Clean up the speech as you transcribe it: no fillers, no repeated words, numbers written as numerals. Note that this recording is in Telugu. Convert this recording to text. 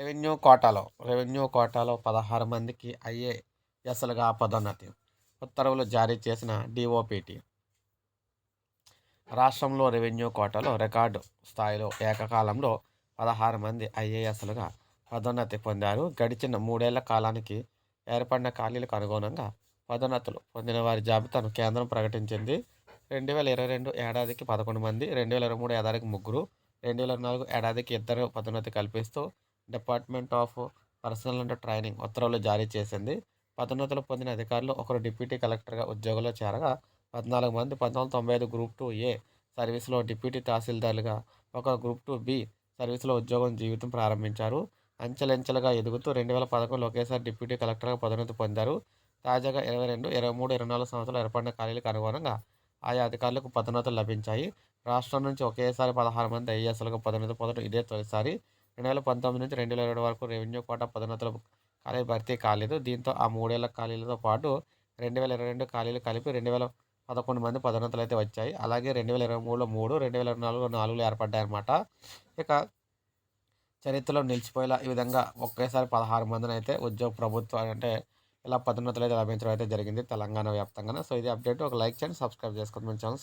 రెవెన్యూ కోటాలో 16 మందికి ఐఏఎస్లుగా పదోన్నతి. ఉత్తర్వులు జారీ చేసిన డీఓపీటీ. రాష్ట్రంలో రెవెన్యూ కోటాలో రికార్డు స్థాయిలో ఏకకాలంలో 16 మంది ఐఏఎస్లుగా పదోన్నతి పొందారు. గడిచిన 3 ఏళ్ల కాలానికి ఏర్పడిన ఖాళీలకు అనుగుణంగా పదోన్నతులు పొందిన వారి జాబితాను కేంద్రం ప్రకటించింది. 2022 ఏడాదికి 11 మంది, 2023 ఏడాదికి 3, 2024 ఏడాదికి 2 పదోన్నతి కల్పిస్తూ department of personal and training ఉత్తర్వులు జారీ చేసింది. పదోన్నతులు పొందిన అధికారులు ఒకరు డిప్యూటీ కలెక్టర్గా ఉద్యోగంలో చేరగా 14 మంది 1995 గ్రూప్ 2A సర్వీసులో డిప్యూటీ తహసీల్దార్లుగా, ఒకరు గ్రూప్ 2B సర్వీసులో ఉద్యోగం జీవితం ప్రారంభించారు. అంచెలంచెలుగా ఎదుగుతూ 2011లో ఒకేసారి డిప్యూటీ కలెక్టర్గా పదోన్నతి పొందారు. తాజాగా 22, 23, 24 సంవత్సరాలు ఏర్పడిన ఖాళీలకు అనుగుణంగా ఆయా అధికారులకు పదోన్నతులు లభించాయి. రాష్ట్రం నుంచి ఒకేసారి 16 మంది ఐఏఎస్లుగా పదోన్నతి పొందడం ఇదే తొలిసారి. 2019 నుంచి 2022 వరకు రెవెన్యూ కోటా పదోన్నతులు ఖాళీ భర్తీ కాలేదు. దీంతో ఆ 3 ఏళ్ల ఖాళీలతో పాటు 2022 ఖాళీలు కలిపి 2011 మంది పదోన్నతులైతే వచ్చాయి. అలాగే 2023లో 3, 2024లో 4 ఏర్పడ్డాయన్నమాట. ఇక చరిత్రలో నిలిచిపోయేలా ఈ విధంగా ఒకేసారి 16 మందినైతే ప్రభుత్వం అంటే ఇలా పదోన్నతులైతే లభించడం అయితే జరిగింది తెలంగాణ వ్యాప్తంగాన. సో, ఇది అప్డేట్. ఒక లైక్ చేయండి, సబ్స్క్రైబ్ చేసుకోండి మన ఛానల్.